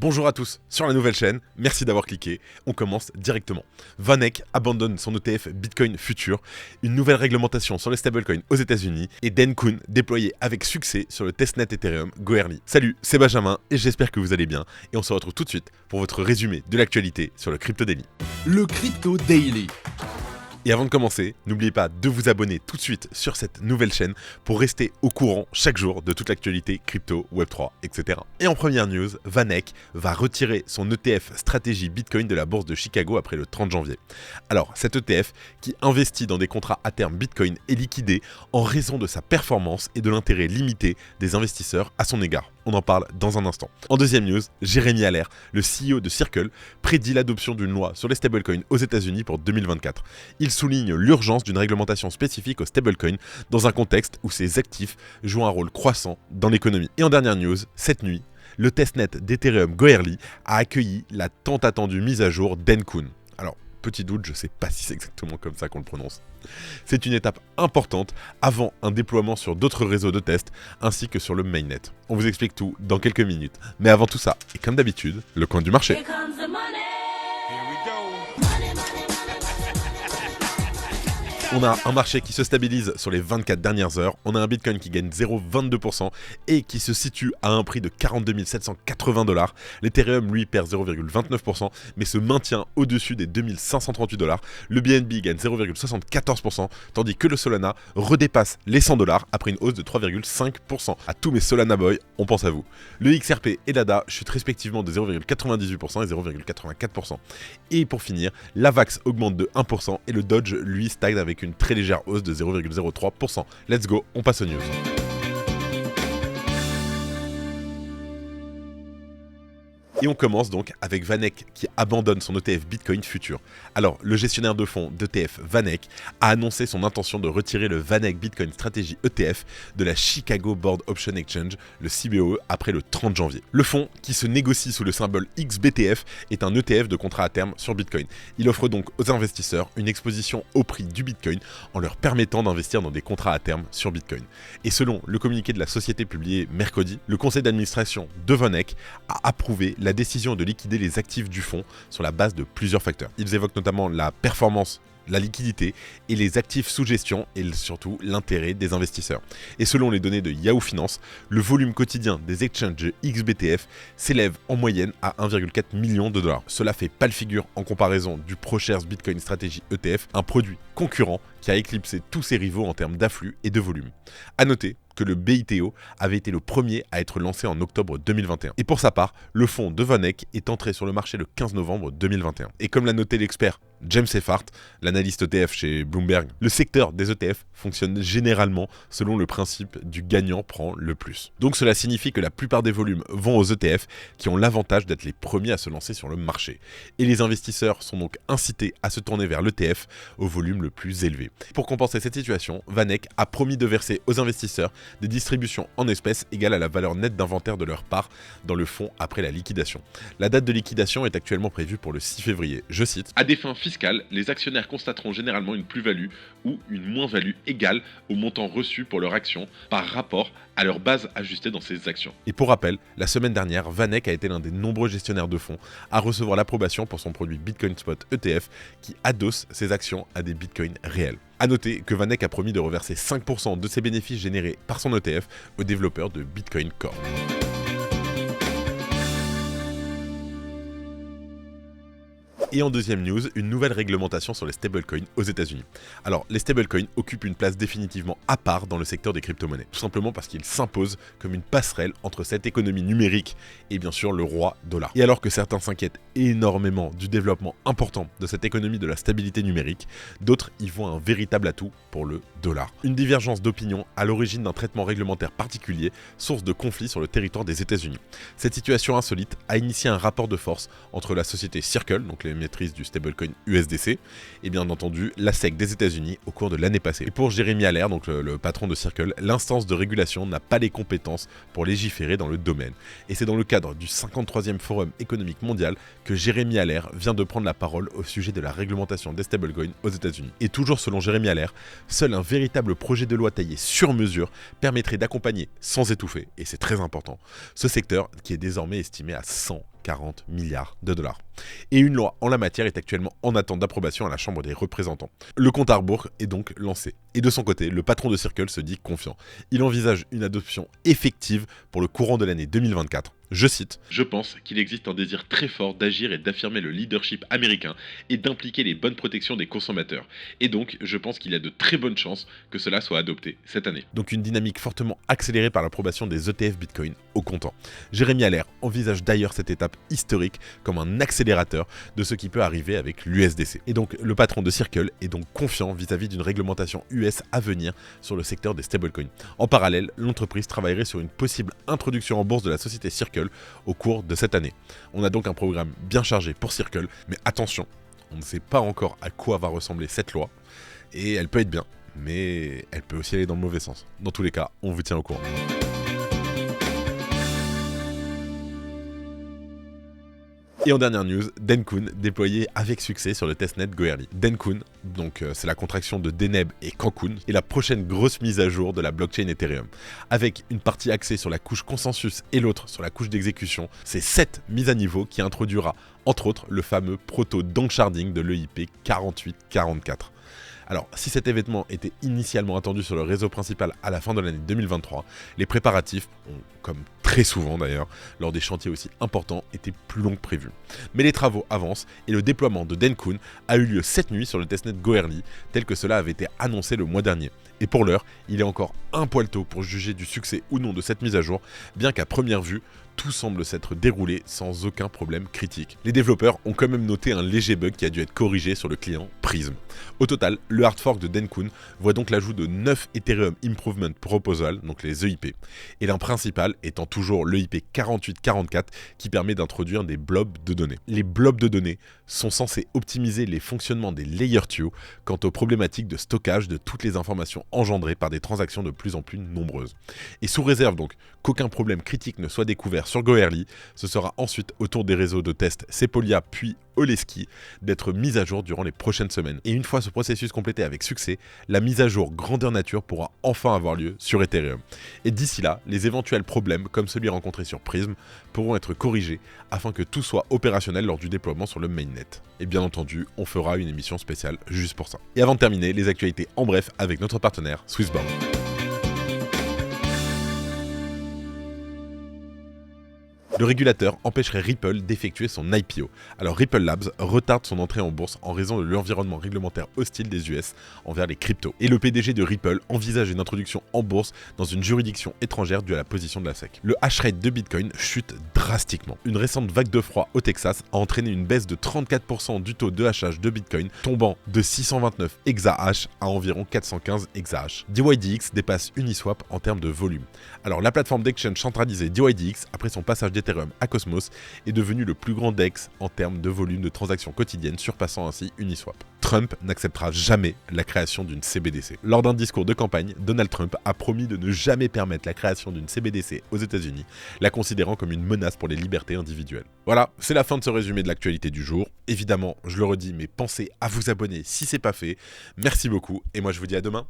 Bonjour à tous sur la nouvelle chaîne, merci d'avoir cliqué, on commence directement. VanEck abandonne son ETF Bitcoin Future, une nouvelle réglementation sur les stablecoins aux États-Unis et Denkun déployé avec succès sur le testnet Ethereum Goerli. Salut, c'est Benjamin et j'espère que vous allez bien et on se retrouve tout de suite pour votre résumé de l'actualité sur le Crypto Daily. Le Crypto Daily. Et avant de commencer, n'oubliez pas de vous abonner tout de suite sur cette nouvelle chaîne pour rester au courant chaque jour de toute l'actualité crypto, Web3, etc. Et en première news, VanEck va retirer son ETF stratégie Bitcoin de la bourse de Chicago après le 30 janvier. Alors, cet ETF qui investit dans des contrats à terme Bitcoin est liquidé en raison de sa performance et de l'intérêt limité des investisseurs à son égard. On en parle dans un instant. En deuxième news, Jérémy Allaire, le CEO de Circle, prédit l'adoption d'une loi sur les stablecoins aux États-Unis pour 2024. Il souligne l'urgence d'une réglementation spécifique aux stablecoins dans un contexte où ces actifs jouent un rôle croissant dans l'économie. Et en dernière news, cette nuit, le testnet d'Ethereum Goerli a accueilli la tant attendue mise à jour Denkun. Alors, petit doute, je ne sais pas si c'est exactement comme ça qu'on le prononce. C'est une étape importante avant un déploiement sur d'autres réseaux de test ainsi que sur le mainnet. On vous explique tout dans quelques minutes. Mais avant tout ça, et comme d'habitude, le coin du marché. On a un marché qui se stabilise sur les 24 dernières heures, on a un Bitcoin qui gagne 0,22% et qui se situe à un prix de 42 780$. L'Ethereum lui perd 0,29% mais se maintient au-dessus des 2538$. Le BNB gagne 0,74% tandis que le Solana redépasse les 100$ après une hausse de 3,5%. À tous mes Solana Boys, on pense à vous. Le XRP et l'ADA chutent respectivement de 0,98% et 0,84%. Et pour finir, l'AVAX augmente de 1% et le Dodge lui stagne avec une très légère hausse de 0,03%. Let's go, on passe aux news. Et on commence donc avec VanEck qui abandonne son ETF Bitcoin Future. Alors, le gestionnaire de fonds d'ETF VanEck a annoncé son intention de retirer le VanEck Bitcoin Strategy ETF de la Chicago Board Option Exchange, le CBOE, après le 30 janvier. Le fonds, qui se négocie sous le symbole XBTF, est un ETF de contrat à terme sur Bitcoin. Il offre donc aux investisseurs une exposition au prix du Bitcoin en leur permettant d'investir dans des contrats à terme sur Bitcoin. Et selon le communiqué de la société publié mercredi, le conseil d'administration de VanEck a approuvé la décision de liquider les actifs du fonds sur la base de plusieurs facteurs. Ils évoquent notamment la performance, la liquidité et les actifs sous gestion et surtout l'intérêt des investisseurs. Et selon les données de Yahoo Finance, le volume quotidien des exchanges XBTF s'élève en moyenne à 1,4 million de dollars. Cela fait pâle figure en comparaison du ProShares Bitcoin Strategy ETF, un produit concurrent qui a éclipsé tous ses rivaux en termes d'afflux et de volume. A noter que le BITO avait été le premier à être lancé en octobre 2021. Et pour sa part, le fonds de VanEck est entré sur le marché le 15 novembre 2021. Et comme l'a noté l'expert James Effart, l'analyste ETF chez Bloomberg, le secteur des ETF fonctionne généralement selon le principe du gagnant prend le plus. Donc cela signifie que la plupart des volumes vont aux ETF qui ont l'avantage d'être les premiers à se lancer sur le marché. Et les investisseurs sont donc incités à se tourner vers l'ETF au volume le plus élevé. Pour compenser cette situation, VanEck a promis de verser aux investisseurs des distributions en espèces égales à la valeur nette d'inventaire de leur part dans le fonds après la liquidation. La date de liquidation est actuellement prévue pour le 6 février. Je cite: à des fins fiscales, les actionnaires constateront généralement une plus-value ou une moins-value égale au montant reçu pour leur action par rapport à leur base ajustée dans ces actions. Et pour rappel, la semaine dernière, VanEck a été l'un des nombreux gestionnaires de fonds à recevoir l'approbation pour son produit Bitcoin Spot ETF qui adosse ses actions à des bitcoins réels. A noter que VanEck a promis de reverser 5% de ses bénéfices générés par son ETF aux développeurs de Bitcoin Core. Et en deuxième news, une nouvelle réglementation sur les stablecoins aux États-Unis. Alors, les stablecoins occupent une place définitivement à part dans le secteur des crypto-monnaies, tout simplement parce qu'ils s'imposent comme une passerelle entre cette économie numérique et bien sûr le roi dollar. Et alors que certains s'inquiètent énormément du développement important de cette économie de la stabilité numérique, d'autres y voient un véritable atout pour le dollar. Une divergence d'opinion à l'origine d'un traitement réglementaire particulier, source de conflits sur le territoire des États-Unis. Cette situation insolite a initié un rapport de force entre la société Circle, donc les maîtrise du stablecoin USDC, et bien entendu la SEC des États-Unis au cours de l'année passée. Et pour Jérémy Allaire, donc le patron de Circle, l'instance de régulation n'a pas les compétences pour légiférer dans le domaine. Et c'est dans le cadre du 53e Forum économique mondial que Jérémy Allaire vient de prendre la parole au sujet de la réglementation des stablecoins aux États-Unis. Et toujours selon Jérémy Allaire, seul un véritable projet de loi taillé sur mesure permettrait d'accompagner sans étouffer, et c'est très important, ce secteur qui est désormais estimé à 100 140 milliards de dollars. Et une loi en la matière est actuellement en attente d'approbation à la Chambre des représentants. Le compte à rebours est donc lancé. Et de son côté, le patron de Circle se dit confiant. Il envisage une adoption effective pour le courant de l'année 2024. Je cite : « Je pense qu'il existe un désir très fort d'agir et d'affirmer le leadership américain et d'impliquer les bonnes protections des consommateurs. Et donc, je pense qu'il y a de très bonnes chances que cela soit adopté cette année. » Donc une dynamique fortement accélérée par l'approbation des ETF Bitcoin au comptant. Jérémy Allaire envisage d'ailleurs cette étape historique comme un accélérateur de ce qui peut arriver avec l'USDC. Et donc le patron de Circle est donc confiant vis-à-vis d'une réglementation US à venir sur le secteur des stablecoins. En parallèle, l'entreprise travaillerait sur une possible introduction en bourse de la société Circle au cours de cette année. On a donc un programme bien chargé pour Circle, mais attention, on ne sait pas encore à quoi va ressembler cette loi, et elle peut être bien, mais elle peut aussi aller dans le mauvais sens. Dans tous les cas, on vous tient au courant. Et en dernière news, Dencun déployé avec succès sur le testnet Goerli. Dencun, donc c'est la contraction de Deneb et Cancun, est la prochaine grosse mise à jour de la blockchain Ethereum. Avec une partie axée sur la couche consensus et l'autre sur la couche d'exécution, c'est cette mise à niveau qui introduira entre autres le fameux proto-danksharding de l'EIP 4844. Alors, si cet événement était initialement attendu sur le réseau principal à la fin de l'année 2023, les préparatifs ont, comme très souvent d'ailleurs, lors des chantiers aussi importants, été plus longs que prévu. Mais les travaux avancent et le déploiement de Dencun a eu lieu cette nuit sur le testnet Goerli, tel que cela avait été annoncé le mois dernier. Et pour l'heure, il est encore un poil tôt pour juger du succès ou non de cette mise à jour, bien qu'à première vue, tout semble s'être déroulé sans aucun problème critique. Les développeurs ont quand même noté un léger bug qui a dû être corrigé sur le client Prism. Au total, le hard fork de Dencun voit donc l'ajout de 9 Ethereum Improvement Proposal, donc les EIP, et l'un principal étant toujours l'EIP 4844 qui permet d'introduire des blobs de données. Les blobs de données sont censés optimiser les fonctionnements des Layer 2 quant aux problématiques de stockage de toutes les informations engendrées par des transactions de plus en plus nombreuses. Et sous réserve donc qu'aucun problème critique ne soit découvert sur Goerli, ce sera ensuite au tour des réseaux de test Sepolia puis Oleski d'être mis à jour durant les prochaines semaines. Et une fois ce processus complété avec succès, la mise à jour grandeur nature pourra enfin avoir lieu sur Ethereum. Et d'ici là, les éventuels problèmes comme celui rencontré sur Prism pourront être corrigés afin que tout soit opérationnel lors du déploiement sur le mainnet. Et bien entendu, on fera une émission spéciale juste pour ça. Et avant de terminer, les actualités en bref avec notre partenaire Swissborn. Le régulateur empêcherait Ripple d'effectuer son IPO. Alors Ripple Labs retarde son entrée en bourse en raison de l'environnement réglementaire hostile des US envers les cryptos. Et le PDG de Ripple envisage une introduction en bourse dans une juridiction étrangère due à la position de la SEC. Le hash rate de Bitcoin chute drastiquement. Une récente vague de froid au Texas a entraîné une baisse de 34% du taux de hachage de Bitcoin, tombant de 629 exahash à environ 415 exahash. DYDX dépasse Uniswap en termes de volume. Alors la plateforme d'exchange centralisée DYDX, après son passage d'Ethereum à Cosmos, est devenu le plus grand DEX en termes de volume de transactions quotidiennes, surpassant ainsi Uniswap. Trump n'acceptera jamais la création d'une CBDC. Lors d'un discours de campagne, Donald Trump a promis de ne jamais permettre la création d'une CBDC aux États-Unis, la considérant comme une menace pour les libertés individuelles. Voilà, c'est la fin de ce résumé de l'actualité du jour. Évidemment, je le redis, mais pensez à vous abonner si c'est pas fait. Merci beaucoup et moi je vous dis à demain.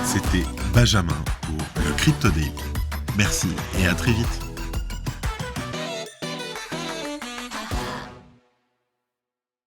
C'était Benjamin pour le Crypto Daily. Merci et à très vite.